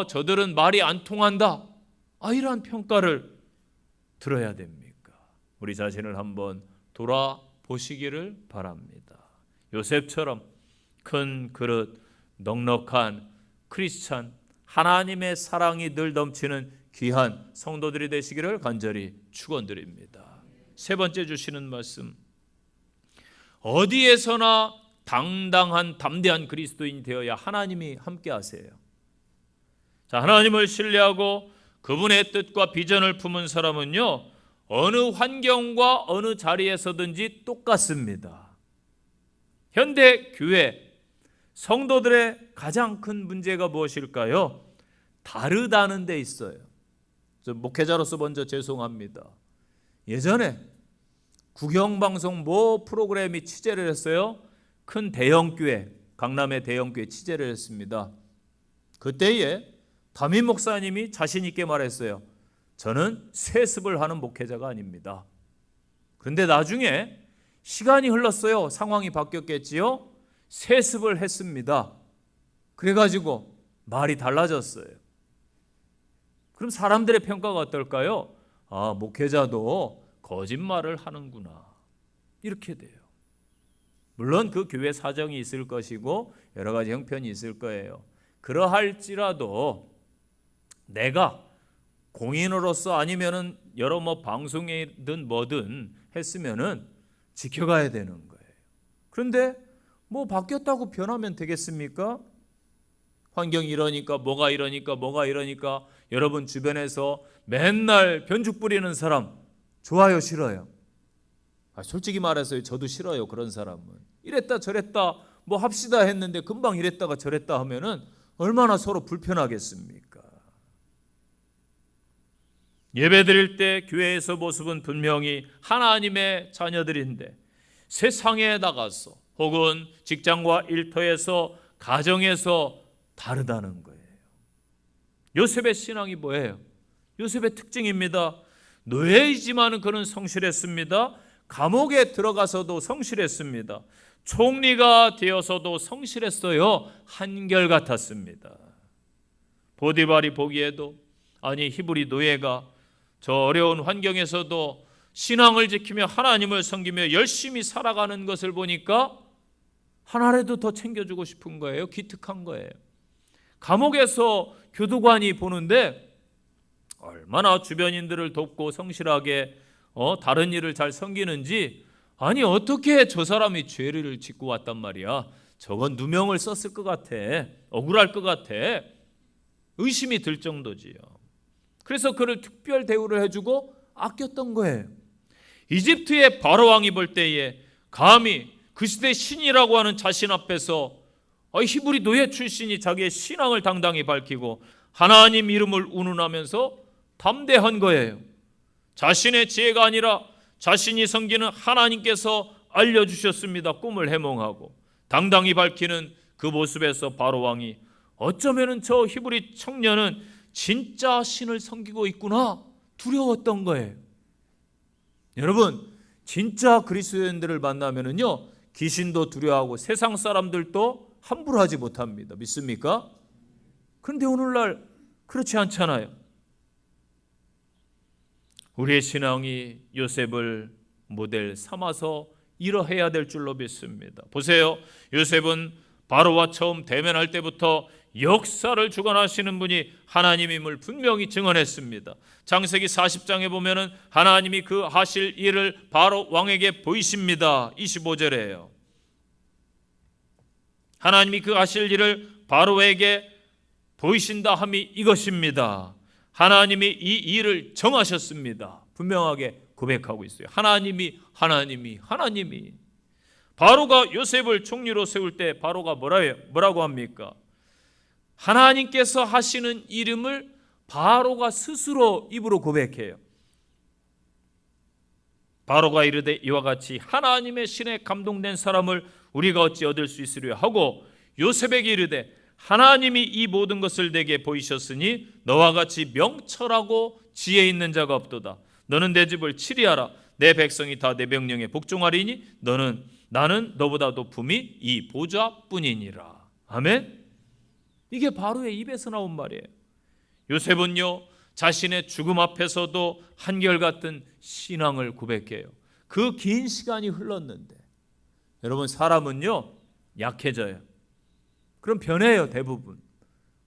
Speaker 1: 저들은 말이 안 통한다, 이러한 평가를 들어야 됩니까? 우리 자신을 한번 돌아보시기를 바랍니다. 요셉처럼 큰 그릇, 넉넉한 크리스찬, 하나님의 사랑이 늘 넘치는 귀한 성도들이 되시기를 간절히 축원드립니다. 세 번째 주시는 말씀, 어디에서나 당당한 담대한 그리스도인이 되어야 하나님이 함께 하세요. 자, 하나님을 신뢰하고 그분의 뜻과 비전을 품은 사람은요, 어느 환경과 어느 자리에서든지 똑같습니다. 현대 교회 성도들의 가장 큰 문제가 무엇일까요? 다르다는 데 있어요. 저 목회자로서 먼저 죄송합니다. 예전에 국영방송 프로그램이 취재를 했어요. 큰 대형교회, 강남의 대형교회 취재를 했습니다. 그때에 담임 목사님이 자신 있게 말했어요. 저는 세습을 하는 목회자가 아닙니다. 그런데 나중에 시간이 흘렀어요. 상황이 바뀌었겠지요. 세습을 했습니다. 그래가지고 말이 달라졌어요. 그럼 사람들의 평가가 어떨까요? 아, 목회자도 거짓말을 하는구나. 이렇게 돼요. 물론 그 교회 사정이 있을 것이고 여러 가지 형편이 있을 거예요. 그러할지라도 내가 공인으로서 아니면은 여러 방송이든 뭐든 했으면은 지켜가야 되는 거예요. 그런데 뭐 바뀌었다고 변하면 되겠습니까? 환경이 이러니까 뭐가 이러니까 여러분 주변에서 맨날 변죽 뿌리는 사람 좋아요, 싫어요? 솔직히 말해서 저도 싫어요. 그런 사람은 이랬다 저랬다 뭐 합시다 했는데 금방 이랬다가 저랬다 하면은 얼마나 서로 불편하겠습니까? 예배드릴 때 교회에서 모습은 분명히 하나님의 자녀들인데 세상에 나가서 혹은 직장과 일터에서 가정에서 다르다는 거예요. 요셉의 신앙이 뭐예요? 요셉의 특징입니다. 노예이지만 그는 성실했습니다. 감옥에 들어가서도 성실했습니다. 총리가 되어서도 성실했어요. 한결같았습니다. 보디발이 보기에도 아니 히브리 노예가 저 어려운 환경에서도 신앙을 지키며 하나님을 섬기며 열심히 살아가는 것을 보니까 하나라도 더 챙겨주고 싶은 거예요. 기특한 거예요. 감옥에서 교도관이 보는데 얼마나 주변인들을 돕고 성실하게 다른 일을 잘 섬기는지, 아니 어떻게 저 사람이 죄를 짓고 왔단 말이야. 저건 누명을 썼을 것 같아. 억울할 것 같아. 의심이 들 정도지요. 그래서 그를 특별 대우를 해주고 아꼈던 거예요. 이집트의 바로왕이 볼 때에 감히 그 시대 신이라고 하는 자신 앞에서 히브리 노예 출신이 자기의 신앙을 당당히 밝히고 하나님 이름을 운운하면서 담대한 거예요. 자신의 지혜가 아니라 자신이 섬기는 하나님께서 알려주셨습니다. 꿈을 해몽하고 당당히 밝히는 그 모습에서 바로왕이 어쩌면 저 히브리 청년은 진짜 신을 섬기고 있구나 두려웠던 거예요. 여러분, 진짜 그리스도인들을 만나면은요 귀신도 두려워하고 세상 사람들도 함부로 하지 못합니다. 믿습니까? 그런데 오늘날 그렇지 않잖아요. 우리의 신앙이 요셉을 모델 삼아서 이러해야 될 줄로 믿습니다. 보세요. 요셉은 바로와 처음 대면할 때부터 역사를 주관하시는 분이 하나님임을 분명히 증언했습니다. 창세기 40장에 보면은 하나님이 그 하실 일을 바로 왕에게 보이십니다. 25절에요. 하나님이 그 하실 일을 바로에게 보이신다 함이 이것입니다. 하나님이 이 일을 정하셨습니다. 분명하게 고백하고 있어요. 하나님이 바로가 요셉을 총리로 세울 때 바로가 뭐라고 합니까? 하나님께서 하시는 이름을 바로가 스스로 입으로 고백해요. 바로가 이르되 이와 같이 하나님의 신에 감동된 사람을 우리가 어찌 얻을 수 있으려 하고 요셉에게 이르되 하나님이 이 모든 것을 내게 보이셨으니 너와 같이 명철하고 지혜 있는 자가 없도다. 너는 내 집을 치리하라. 내 백성이 다 내 명령에 복종하리니 나는 너보다 높음이 이 보좌뿐이니라. 아멘. 이게 바로의 입에서 나온 말이에요. 요셉은요 자신의 죽음 앞에서도 한결같은 신앙을 고백해요. 그 긴 시간이 흘렀는데 여러분, 사람은요 약해져요. 그럼 변해요, 대부분.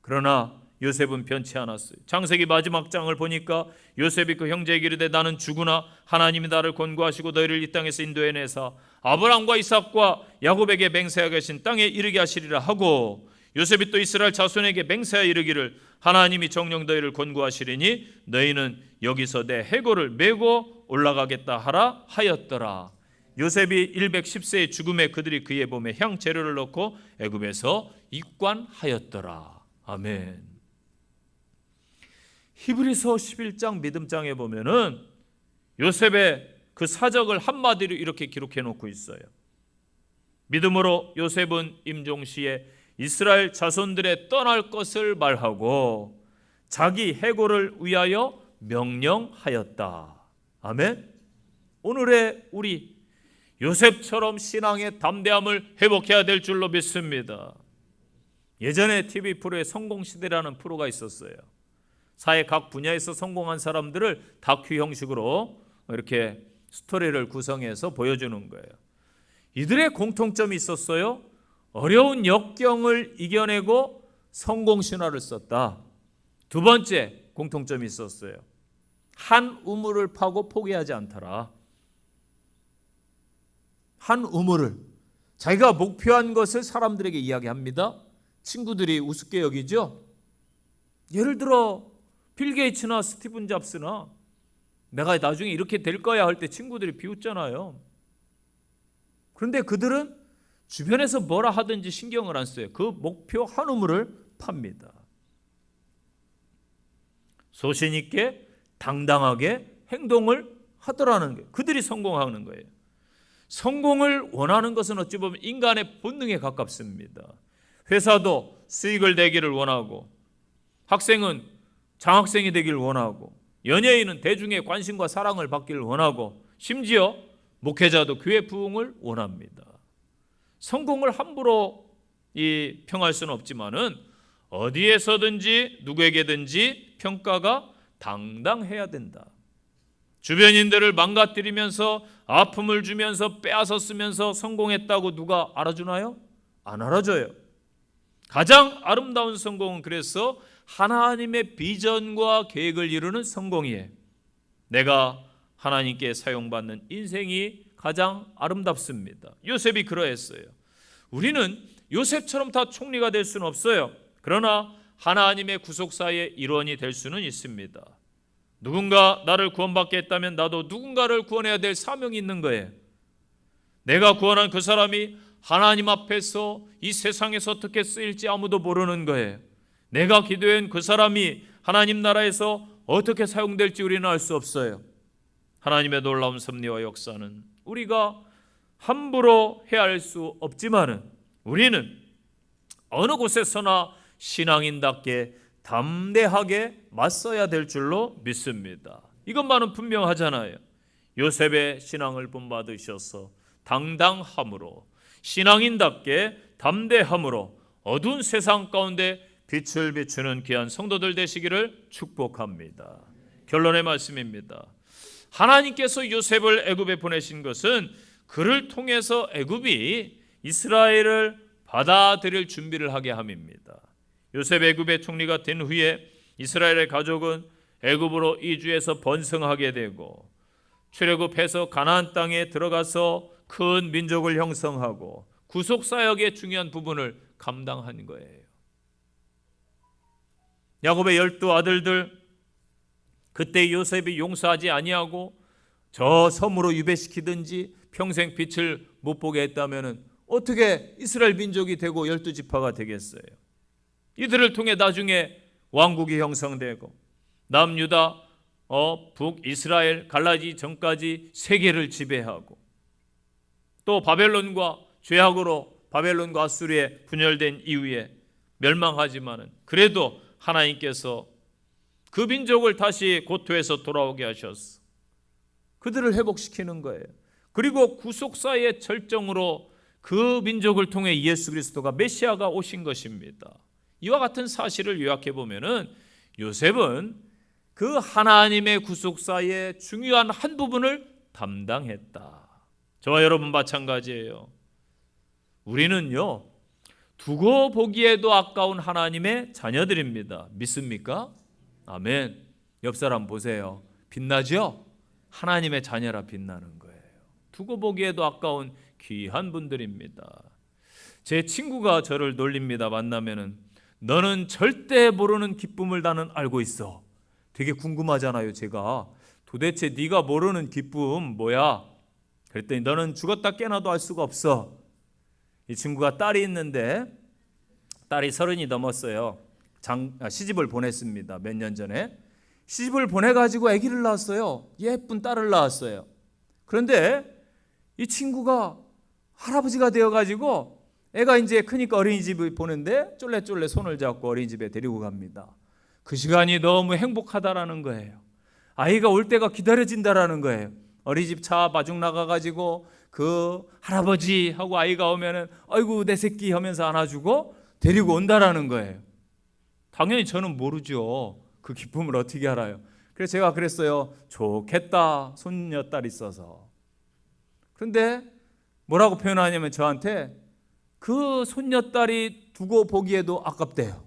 Speaker 1: 그러나 요셉은 변치 않았어요. 창세기 마지막 장을 보니까 요셉이 그 형제에게 이르되 나는 죽으나 하나님이 나를 권고하시고 너희를 이 땅에서 인도해내사 아브라함과 이삭과 야곱에게 맹세하게 하신 땅에 이르게 하시리라 하고, 요셉이 또 이스라엘 자손에게 맹세하여 이르기를 하나님이 정녕 너희를 권고하시리니 너희는 여기서 내 해골을 메고 올라가겠다 하라 하였더라. 요셉이 110세의 죽음에 그들이 그의 몸에 향 재료를 넣고 애굽에서 입관하였더라. 아멘. 히브리서 11장 믿음장에 보면은 요셉의 그 사적을 한마디로 이렇게 기록해 놓고 있어요. 믿음으로 요셉은 임종시에 이스라엘 자손들의 떠날 것을 말하고 자기 해골을 위하여 명령하였다. 아멘. 오늘의 우리 요셉처럼 신앙의 담대함을 회복해야 될 줄로 믿습니다. 예전에 TV 프로에 성공시대라는 프로가 있었어요. 사회 각 분야에서 성공한 사람들을 다큐 형식으로 이렇게 스토리를 구성해서 보여주는 거예요. 이들의 공통점이 있었어요. 어려운 역경을 이겨내고 성공 신화를 썼다. 두 번째 공통점이 있었어요. 한 우물을 파고 포기하지 않더라. 한 우물을, 자기가 목표한 것을 사람들에게 이야기합니다. 친구들이 우습게 여기죠. 예를 들어 빌 게이츠나 스티븐 잡스나 내가 나중에 이렇게 될 거야 할 때 친구들이 비웃잖아요. 그런데 그들은 주변에서 뭐라 하든지 신경을 안 써요. 그 목표 한 우물을 팝니다. 소신 있게 당당하게 행동을 하더라는 거예요. 그들이 성공하는 거예요. 성공을 원하는 것은 어찌 보면 인간의 본능에 가깝습니다. 회사도 수익을 내기를 원하고, 학생은 장학생이 되기를 원하고, 연예인은 대중의 관심과 사랑을 받기를 원하고, 심지어 목회자도 교회 부흥을 원합니다. 성공을 함부로 평할 수는 없지만은 어디에서든지 누구에게든지 평가가 당당해야 된다. 주변인들을 망가뜨리면서 아픔을 주면서 빼앗았으면서 성공했다고 누가 알아주나요? 안 알아줘요. 가장 아름다운 성공은 그래서 하나님의 비전과 계획을 이루는 성공이에요. 내가 하나님께 사용받는 인생이 가장 아름답습니다. 요셉이 그러했어요. 우리는 요셉처럼 다 총리가 될 수는 없어요. 그러나 하나님의 구속사의 일원이 될 수는 있습니다. 누군가 나를 구원받게 했다면 나도 누군가를 구원해야 될 사명이 있는 거예요. 내가 구원한 그 사람이 하나님 앞에서 이 세상에서 어떻게 쓰일지 아무도 모르는 거예요. 내가 기도한 그 사람이 하나님 나라에서 어떻게 사용될지 우리는 알 수 없어요. 하나님의 놀라운 섭리와 역사는 우리가 함부로 헤아릴 수 없지만은 우리는 어느 곳에서나 신앙인답게 담대하게 맞서야 될 줄로 믿습니다. 이것만은 분명하잖아요. 요셉의 신앙을 본받으셔서 당당함으로, 신앙인답게 담대함으로 어두운 세상 가운데 빛을 비추는 귀한 성도들 되시기를 축복합니다. 결론의 말씀입니다. 하나님께서 요셉을 애굽에 보내신 것은 그를 통해서 애굽이 이스라엘을 받아들일 준비를 하게 함입니다. 요셉 애굽의 총리가 된 후에 이스라엘의 가족은 애굽으로 이주해서 번성하게 되고 출애굽해서 가나안 땅에 들어가서 큰 민족을 형성하고 구속사역의 중요한 부분을 감당한 거예요. 야곱의 12아들들, 그때 요셉이 용서하지 아니하고 저 섬으로 유배시키든지 평생 빛을 못 보게 했다면 어떻게 이스라엘 민족이 되고 12지파가 되겠어요? 이들을 통해 나중에 왕국이 형성되고 남유다, 북이스라엘, 갈라지 전까지 세계를 지배하고 또 바벨론과 죄악으로 바벨론과 아수르에 분열된 이후에 멸망하지만은 그래도 하나님께서 그 민족을 다시 고토에서 돌아오게 하셨어. 그들을 회복시키는 거예요. 그리고 구속사의 절정으로 그 민족을 통해 예수 그리스도가 메시아가 오신 것입니다. 이와 같은 사실을 요약해 보면은 요셉은 그 하나님의 구속사의 중요한 한 부분을 담당했다. 저와 여러분 마찬가지예요. 우리는요, 두고 보기에도 아까운 하나님의 자녀들입니다. 믿습니까? 아멘. 옆 사람 보세요. 빛나죠? 하나님의 자녀라 빛나는 거예요. 두고 보기에도 아까운 귀한 분들입니다. 제 친구가 저를 놀립니다. 만나면은 너는 절대 모르는 기쁨을 나는 알고 있어. 되게 궁금하잖아요. 제가 도대체 네가 모르는 기쁨 뭐야? 그랬더니 너는 죽었다 깨나도 알 수가 없어. 이 친구가 딸이 있는데 딸이 30이 넘었어요. 시집을 보냈습니다. 몇 년 전에 시집을 보내가지고 아기를 낳았어요. 예쁜 딸을 낳았어요. 그런데 이 친구가 할아버지가 되어가지고 애가 이제 크니까 어린이집을 보는데 쫄래쫄래 손을 잡고 어린이집에 데리고 갑니다. 그 시간이 너무 행복하다라는 거예요. 아이가 올 때가 기다려진다라는 거예요. 어린이집 차 마중 나가가지고 그 할아버지 하고 아이가 오면은 아이고 내 새끼 하면서 안아주고 데리고 온다라는 거예요. 당연히 저는 모르죠. 그 기쁨을 어떻게 알아요? 그래서 제가 그랬어요. 좋겠다, 손녀딸 있어서. 그런데 뭐라고 표현하냐면 저한테 그 손녀딸이 두고 보기에도 아깝대요.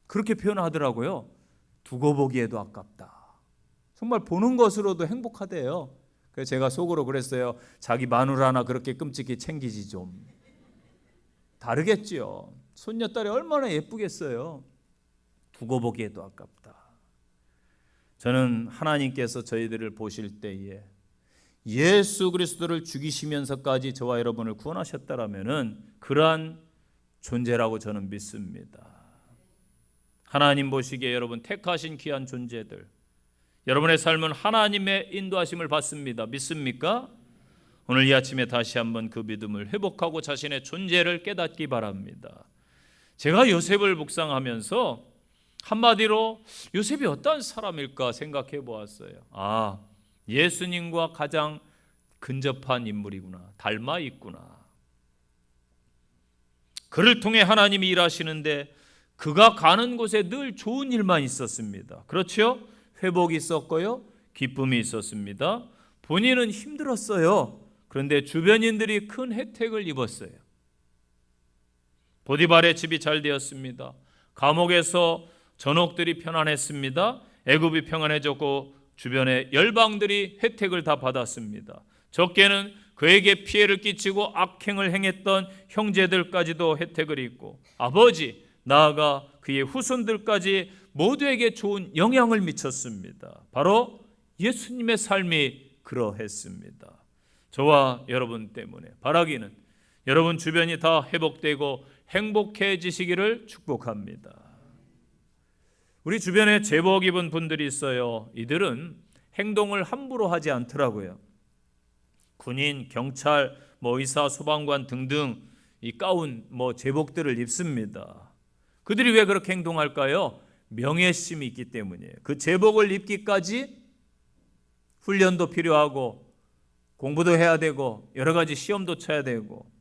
Speaker 1: 그렇게 표현하더라고요. 두고 보기에도 아깝다. 정말 보는 것으로도 행복하대요. 그래서 제가 속으로 그랬어요. 자기 마누라 하나 그렇게 끔찍히 챙기지 좀. 다르겠지요. 손녀딸이 얼마나 예쁘겠어요. 두고 보기에도 아깝다. 저는 하나님께서 저희들을 보실 때에 예수 그리스도를 죽이시면서까지 저와 여러분을 구원하셨다라면은 그러한 존재라고 저는 믿습니다. 하나님 보시기에 여러분 택하신 귀한 존재들, 여러분의 삶은 하나님의 인도하심을 받습니다. 믿습니까? 오늘 이 아침에 다시 한번 그 믿음을 회복하고 자신의 존재를 깨닫기 바랍니다. 제가 요셉을 묵상하면서 한마디로 요셉이 어떤 사람일까 생각해 보았어요. 예수님과 가장 근접한 인물이구나. 닮아 있구나. 그를 통해 하나님이 일하시는데 그가 가는 곳에 늘 좋은 일만 있었습니다. 그렇죠? 회복이 있었고요. 기쁨이 있었습니다. 본인은 힘들었어요. 그런데 주변인들이 큰 혜택을 입었어요. 보디발의 집이 잘 되었습니다. 감옥에서 전옥들이 편안했습니다. 애굽이 평안해졌고 주변의 열방들이 혜택을 다 받았습니다. 적게는 그에게 피해를 끼치고 악행을 행했던 형제들까지도 혜택을 입고 아버지, 나아가 그의 후손들까지 모두에게 좋은 영향을 미쳤습니다. 바로 예수님의 삶이 그러했습니다. 저와 여러분 때문에 바라기는 여러분 주변이 다 회복되고 행복해지시기를 축복합니다. 우리 주변에 제복 입은 분들이 있어요. 이들은 행동을 함부로 하지 않더라고요. 군인, 경찰, 의사, 소방관 등등 이 가운 제복들을 입습니다. 그들이 왜 그렇게 행동할까요? 명예심이 있기 때문이에요. 그 제복을 입기까지 훈련도 필요하고 공부도 해야 되고 여러 가지 시험도 쳐야 되고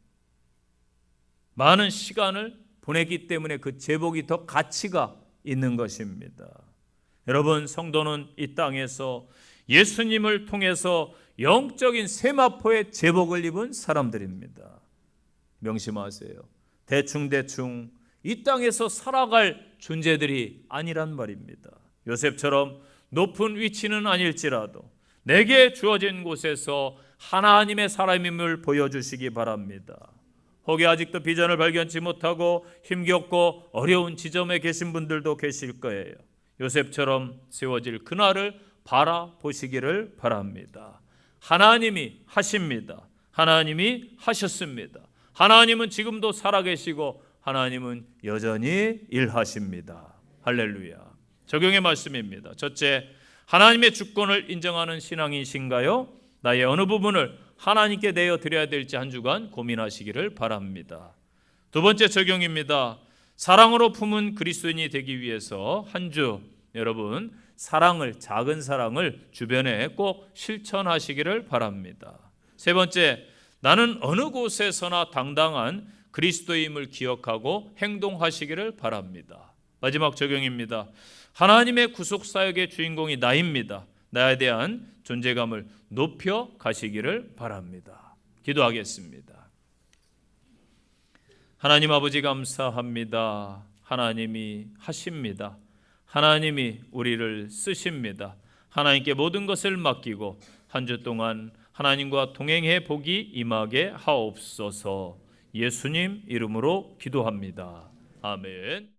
Speaker 1: 많은 시간을 보냈기 때문에 그 제복이 더 가치가 있는 것입니다. 여러분, 성도는 이 땅에서 예수님을 통해서 영적인 세마포의 제복을 입은 사람들입니다. 명심하세요. 대충 이 땅에서 살아갈 존재들이 아니란 말입니다. 요셉처럼 높은 위치는 아닐지라도 내게 주어진 곳에서 하나님의 사람임을 보여주시기 바랍니다. 혹여 아직도 비전을 발견치 못하고 힘겹고 어려운 지점에 계신 분들도 계실 거예요. 요셉처럼 세워질 그날을 바라보시기를 바랍니다. 하나님이 하십니다. 하나님이 하셨습니다. 하나님은 지금도 살아계시고 하나님은 여전히 일하십니다. 할렐루야. 적용의 말씀입니다. 첫째, 하나님의 주권을 인정하는 신앙이신가요? 나의 어느 부분을 하나님께 내어 드려야 될지 한 주간 고민하시기를 바랍니다. 두 번째 적용입니다. 사랑으로 품은 그리스도인이 되기 위해서 한 주 여러분 사랑을, 작은 사랑을 주변에 꼭 실천하시기를 바랍니다. 세 번째, 나는 어느 곳에서나 당당한 그리스도임을 기억하고 행동하시기를 바랍니다. 마지막 적용입니다. 하나님의 구속사역의 주인공이 나입니다. 나에 대한 존재감을 높여 가시기를 바랍니다. 기도하겠습니다. 하나님 아버지 감사합니다. 하나님이 하십니다. 하나님이 우리를 쓰십니다. 하나님께 모든 것을 맡기고 한 주 동안 하나님과 동행해 보기 임하게 하옵소서. 예수님 이름으로 기도합니다. 아멘.